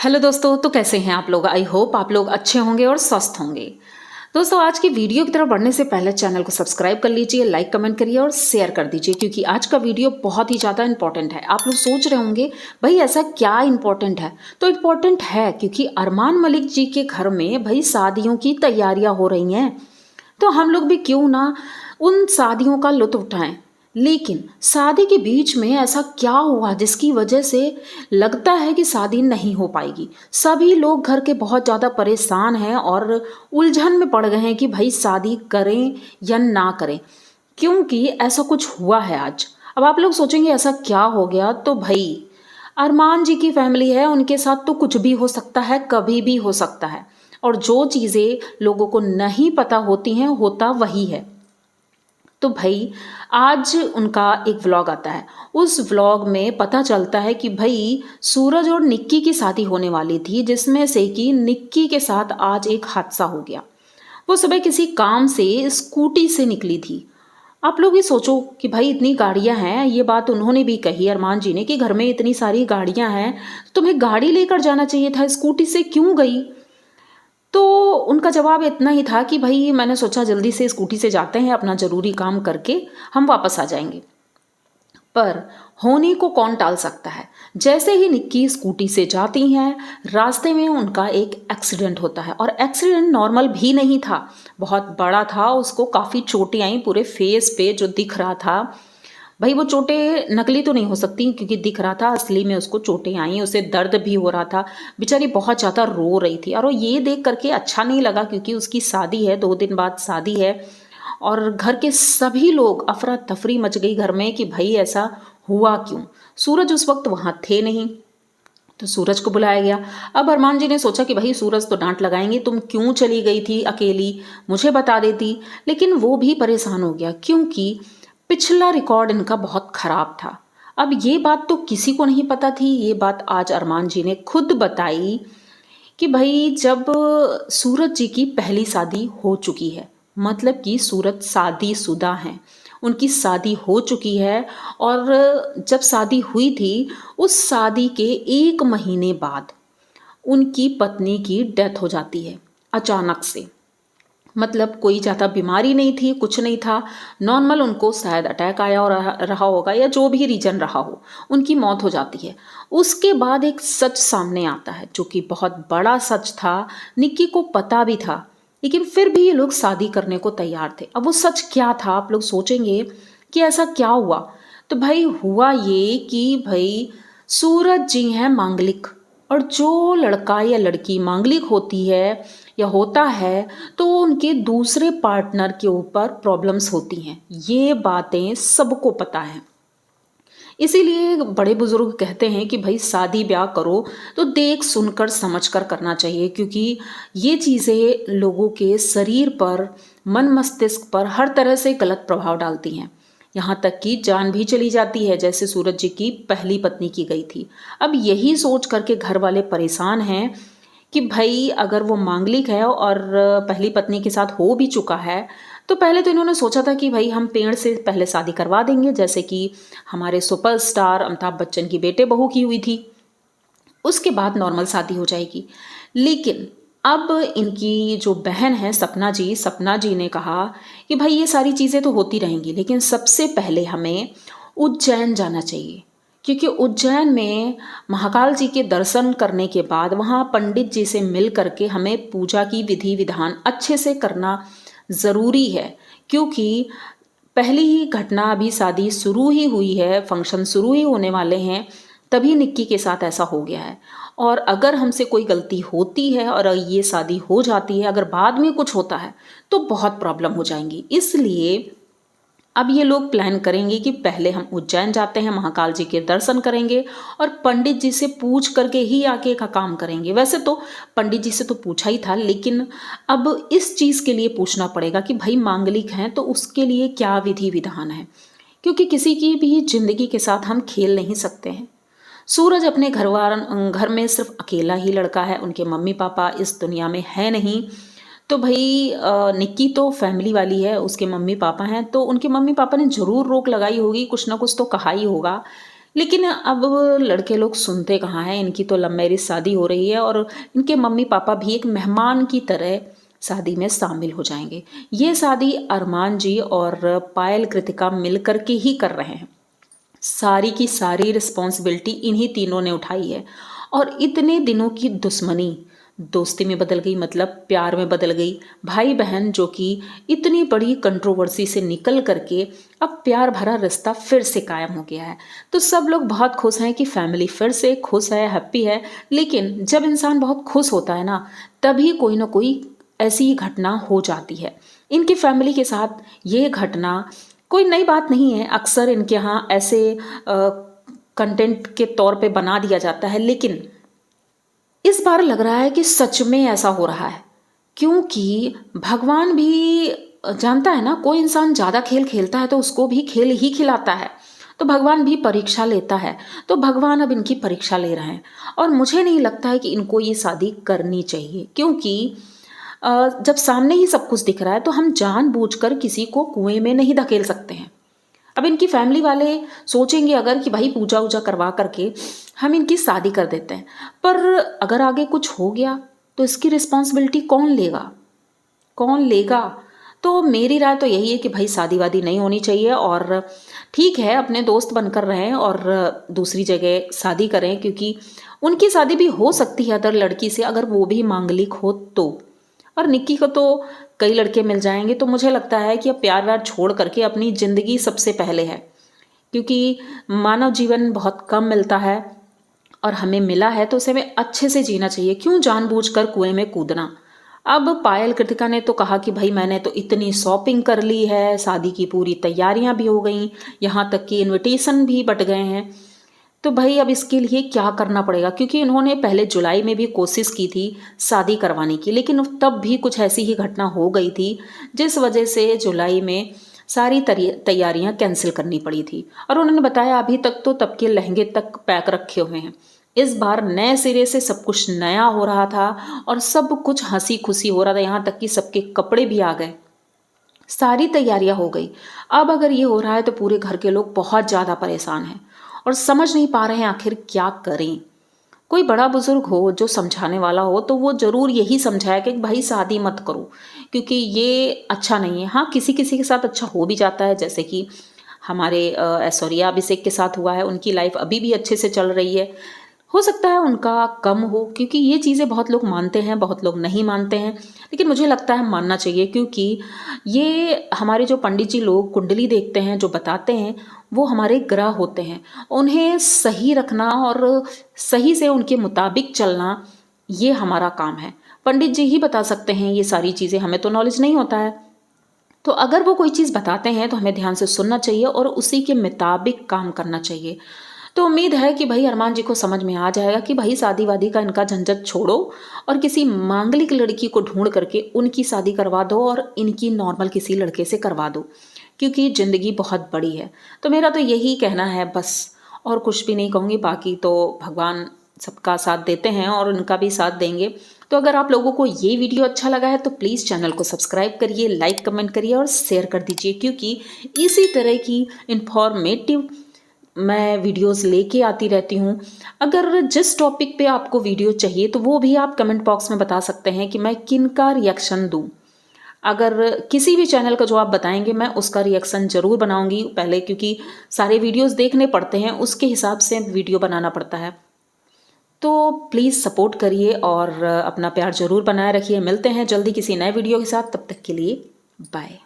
Hello दोस्तों, तो कैसे हैं आप लोग। आई होप आप लोग अच्छे होंगे और स्वस्थ होंगे। दोस्तों, आज की वीडियो की तरफ बढ़ने से पहले चैनल को सब्सक्राइब कर लीजिए, लाइक कमेंट करिए और शेयर कर दीजिए, क्योंकि आज का वीडियो बहुत ही ज़्यादा इंपॉर्टेंट है। आप लोग सोच रहे होंगे भाई ऐसा क्या इंपॉर्टेंट है। तो इम्पॉर्टेंट है क्योंकि अरमान मलिक जी के घर में भाई शादियों की तैयारियां हो रही हैं। तो हम लोग भी क्यों ना उन शादियों का लुत्फ उठाएं। लेकिन शादी के बीच में ऐसा क्या हुआ जिसकी वजह से लगता है कि शादी नहीं हो पाएगी। सभी लोग घर के बहुत ज़्यादा परेशान हैं और उलझन में पड़ गए हैं कि भाई शादी करें या ना करें, क्योंकि ऐसा कुछ हुआ है आज। अब आप लोग सोचेंगे ऐसा क्या हो गया। तो भाई अरमान जी की फैमिली है, उनके साथ तो कुछ भी हो सकता है, कभी भी हो सकता है। और जो चीज़ें लोगों को नहीं पता होती हैं होता वही है। तो भाई आज उनका एक व्लॉग आता है। उस व्लॉग में पता चलता है कि भाई सूरज और निक्की की शादी होने वाली थी, जिसमें से कि निक्की के साथ आज एक हादसा हो गया। वो सुबह किसी काम से स्कूटी से निकली थी। आप लोग ये सोचो कि भाई इतनी गाड़ियां हैं, ये बात उन्होंने भी कही अरमान जी ने कि घर में इतनी सारी गाड़ियां हैं, तुम्हें गाड़ी लेकर जाना चाहिए था, स्कूटी से क्यों गई। तो उनका जवाब इतना ही था कि भाई मैंने सोचा जल्दी से स्कूटी से जाते हैं, अपना ज़रूरी काम करके हम वापस आ जाएंगे। पर होने को कौन टाल सकता है। जैसे ही निक्की स्कूटी से जाती हैं, रास्ते में उनका एक एक्सीडेंट होता है। और एक्सीडेंट नॉर्मल भी नहीं था, बहुत बड़ा था। उसको काफ़ी चोटें आई पूरे फेस पे, जो दिख रहा था। भाई वो चोटें नकली तो नहीं हो सकती, क्योंकि दिख रहा था असली में उसको चोटें आई, उसे दर्द भी हो रहा था। बेचारी बहुत ज़्यादा रो रही थी और वो ये देख करके अच्छा नहीं लगा, क्योंकि उसकी शादी है, 2 दिन बाद शादी है। और घर के सभी लोग, अफरा तफरी मच गई घर में कि भाई ऐसा हुआ क्यों। सूरज उस वक्त वहाँ थे नहीं, तो सूरज को बुलाया गया। अब अरमान जी ने सोचा कि भाई सूरज तो डांट लगाएंगे, तुम क्यों चली गई थी अकेली, मुझे बता देती। लेकिन वो भी परेशान हो गया, क्योंकि पिछला रिकॉर्ड इनका बहुत खराब था। अब ये बात तो किसी को नहीं पता थी, ये बात आज अरमान जी ने खुद बताई कि भाई जब सूरज जी की पहली शादी हो चुकी है, मतलब कि सूरज शादीशुदा हैं, उनकी शादी हो चुकी है। और जब शादी हुई थी, उस शादी के 1 महीने बाद उनकी पत्नी की डेथ हो जाती है अचानक से। मतलब कोई ज़्यादा बीमारी नहीं थी, कुछ नहीं था, नॉर्मल उनको शायद अटैक आया और रहा होगा, या जो भी रीजन रहा हो, उनकी मौत हो जाती है। उसके बाद एक सच सामने आता है, जो कि बहुत बड़ा सच था। निक्की को पता भी था, लेकिन फिर भी ये लोग शादी करने को तैयार थे। अब वो सच क्या था, आप लोग सोचेंगे कि ऐसा क्या हुआ। तो भाई हुआ ये कि भाई सूरज जी हैं मांगलिक, और जो लड़का या लड़की मांगलिक होती है या होता है, तो उनके दूसरे पार्टनर के ऊपर प्रॉब्लम्स होती हैं। ये बातें सबको पता है। इसीलिए बड़े बुजुर्ग कहते हैं कि भाई शादी ब्याह करो तो देख सुनकर समझकर करना चाहिए, क्योंकि ये चीज़ें लोगों के शरीर पर, मन मस्तिष्क पर हर तरह से गलत प्रभाव डालती हैं। यहाँ तक कि जान भी चली जाती है, जैसे सूरज जी की पहली पत्नी की गई थी। अब यही सोच करके घर वाले परेशान हैं कि भाई अगर वो मांगलिक है और पहली पत्नी के साथ हो भी चुका है, तो पहले तो इन्होंने सोचा था कि भाई हम पेड़ से पहले शादी करवा देंगे, जैसे कि हमारे सुपरस्टार अमिताभ बच्चन की बेटे बहू की हुई थी, उसके बाद नॉर्मल शादी हो जाएगी। लेकिन अब इनकी जो बहन है सपना जी ने कहा कि भाई ये सारी चीज़ें तो होती रहेंगी, लेकिन सबसे पहले हमें उज्जैन जाना चाहिए, क्योंकि उज्जैन में महाकाल जी के दर्शन करने के बाद वहाँ पंडित जी से मिल करके हमें पूजा की विधि विधान अच्छे से करना ज़रूरी है। क्योंकि पहली ही घटना, अभी शादी शुरू ही हुई है, फंक्शन शुरू ही होने वाले हैं, तभी निक्की के साथ ऐसा हो गया है। और अगर हमसे कोई गलती होती है और ये शादी हो जाती है, अगर बाद में कुछ होता है तो बहुत प्रॉब्लम हो जाएंगी। इसलिए अब ये लोग प्लान करेंगे कि पहले हम उज्जैन जाते हैं, महाकाल जी के दर्शन करेंगे और पंडित जी से पूछ करके ही आगे का काम करेंगे। वैसे तो पंडित जी से तो पूछा ही था, लेकिन अब इस चीज़ के लिए पूछना पड़ेगा कि भाई मांगलिक हैं तो उसके लिए क्या विधि विधान है, क्योंकि किसी की भी जिंदगी के साथ हम खेल नहीं सकते हैं। सूरज अपने घर में सिर्फ अकेला ही लड़का है, उनके मम्मी पापा इस दुनिया में है नहीं। तो भाई निक्की तो फैमिली वाली है, उसके मम्मी पापा हैं, तो उनके मम्मी पापा ने ज़रूर रोक लगाई होगी, कुछ ना कुछ तो कहा ही होगा लेकिन अब लड़के लोग सुनते कहाँ हैं, इनकी तो लव मैरिज शादी हो रही है और इनके मम्मी पापा भी एक मेहमान की तरह शादी में शामिल हो जाएंगे। ये शादी अरमान जी और पायल कृतिका मिल कर के ही कर रहे हैं। सारी की सारी रिस्पॉन्सिबिलिटी इन्हीं तीनों ने उठाई है और इतने दिनों की दुश्मनी दोस्ती में बदल गई, मतलब प्यार में बदल गई। भाई बहन जो कि इतनी बड़ी कंट्रोवर्सी से निकल करके अब प्यार भरा रिश्ता फिर से कायम हो गया है। तो सब लोग बहुत खुश हैं कि फैमिली फिर से खुश है, हैप्पी है। लेकिन जब इंसान बहुत खुश होता है ना, तभी कोई ना कोई ऐसी घटना हो जाती है। इनकी फैमिली के साथ ये घटना कोई नई बात नहीं है, अक्सर इनके यहाँ ऐसे कंटेंट के तौर पे बना दिया जाता है। लेकिन इस बार लग रहा है कि सच में ऐसा हो रहा है, क्योंकि भगवान भी जानता है ना, कोई इंसान ज़्यादा खेल खेलता है तो उसको भी खेल ही खिलाता है। तो भगवान भी परीक्षा लेता है, तो भगवान अब इनकी परीक्षा ले रहे हैं। और मुझे नहीं लगता है कि इनको ये शादी करनी चाहिए, क्योंकि जब सामने ही सब कुछ दिख रहा है तो हम जानबूझकर किसी को कुएं में नहीं धकेल सकते हैं। अब इनकी फैमिली वाले सोचेंगे अगर कि भाई पूजा वूजा करवा करके हम इनकी शादी कर देते हैं, पर अगर आगे कुछ हो गया तो इसकी रिस्पॉन्सिबिलिटी कौन लेगा, कौन लेगा? तो मेरी राय तो यही है कि भाई शादी वादी नहीं होनी चाहिए। और ठीक है, अपने दोस्त बनकर रहें और दूसरी जगह शादी करें, क्योंकि उनकी शादी भी हो सकती है अदर लड़की से, अगर वो भी मांगलिक हो तो। और निक्की को तो कई लड़के मिल जाएंगे। तो मुझे लगता है कि अब प्यार व्यार छोड़ करके अपनी ज़िंदगी सबसे पहले है, क्योंकि मानव जीवन बहुत कम मिलता है और हमें मिला है तो उसे हमें अच्छे से जीना चाहिए। क्यों जानबूझकर कुएं में कूदना? अब पायल कृतिका ने तो कहा कि भाई मैंने तो इतनी शॉपिंग कर ली है, शादी की पूरी तैयारियां भी हो गई, यहाँ तक कि इनविटेशन भी बट गए हैं। तो भाई अब इसके लिए क्या करना पड़ेगा, क्योंकि इन्होंने पहले जुलाई में भी कोशिश की थी शादी करवाने की, लेकिन तब भी कुछ ऐसी ही घटना हो गई थी जिस वजह से जुलाई में सारी तैयारियां कैंसिल करनी पड़ी थी। और उन्होंने बताया अभी तक तो तब के लहंगे तक पैक रखे हुए हैं। इस बार नए सिरे से सब कुछ नया हो रहा था और सब कुछ हंसी खुशी हो रहा था, यहाँ तक कि सबके कपड़े भी आ गए, सारी तैयारियां हो गई। अब अगर ये हो रहा है तो पूरे घर के लोग बहुत ज़्यादा परेशान हैं और समझ नहीं पा रहे हैं आखिर क्या करें। कोई बड़ा बुजुर्ग हो जो समझाने वाला हो तो वो ज़रूर यही समझाए कि भाई शादी मत करो, क्योंकि ये अच्छा नहीं है। हाँ, किसी किसी के साथ अच्छा हो भी जाता है, जैसे कि हमारे ऐश्वर्या अभिषेक के साथ हुआ है, उनकी लाइफ अभी भी अच्छे से चल रही है। हो सकता है उनका कम हो, क्योंकि ये चीज़ें बहुत लोग मानते हैं, बहुत लोग नहीं मानते हैं, लेकिन मुझे लगता है मानना चाहिए, क्योंकि ये हमारे जो पंडित जी लोग कुंडली देखते हैं, जो बताते हैं, वो हमारे ग्रह होते हैं। उन्हें सही रखना और सही से उनके मुताबिक चलना, ये हमारा काम है। पंडित जी ही बता सकते हैं ये सारी चीज़ें, हमें तो नॉलेज नहीं होता है। तो अगर वो कोई चीज़ बताते हैं तो हमें ध्यान से सुनना चाहिए और उसी के मुताबिक काम करना चाहिए। तो उम्मीद है कि भाई अरमान जी को समझ में आ जाएगा कि भाई शादी वादी का इनका झंझट छोड़ो और किसी मांगलिक लड़की को ढूंढ करके उनकी शादी करवा दो और इनकी नॉर्मल किसी लड़के से करवा दो, क्योंकि ज़िंदगी बहुत बड़ी है। तो मेरा तो यही कहना है बस, और कुछ भी नहीं कहूँगी। बाकी तो भगवान सबका साथ देते हैं और उनका भी साथ देंगे। तो अगर आप लोगों को ये वीडियो अच्छा लगा है तो प्लीज़ चैनल को सब्सक्राइब करिए, लाइक कमेंट करिए और शेयर कर दीजिए, क्योंकि इसी तरह की इंफॉर्मेटिव मैं वीडियोस लेके आती रहती हूँ। अगर जिस टॉपिक पे आपको वीडियो चाहिए तो वो भी आप कमेंट बॉक्स में बता सकते हैं कि मैं किन का रिएक्शन दूँ। अगर किसी भी चैनल का जो आप बताएंगे मैं उसका रिएक्शन ज़रूर बनाऊंगी पहले, क्योंकि सारे वीडियोस देखने पड़ते हैं, उसके हिसाब से वीडियो बनाना पड़ता है। तो प्लीज़ सपोर्ट करिए और अपना प्यार ज़रूर बनाए रखिए। मिलते हैं जल्दी किसी नए वीडियो के साथ, तब तक के लिए बाय।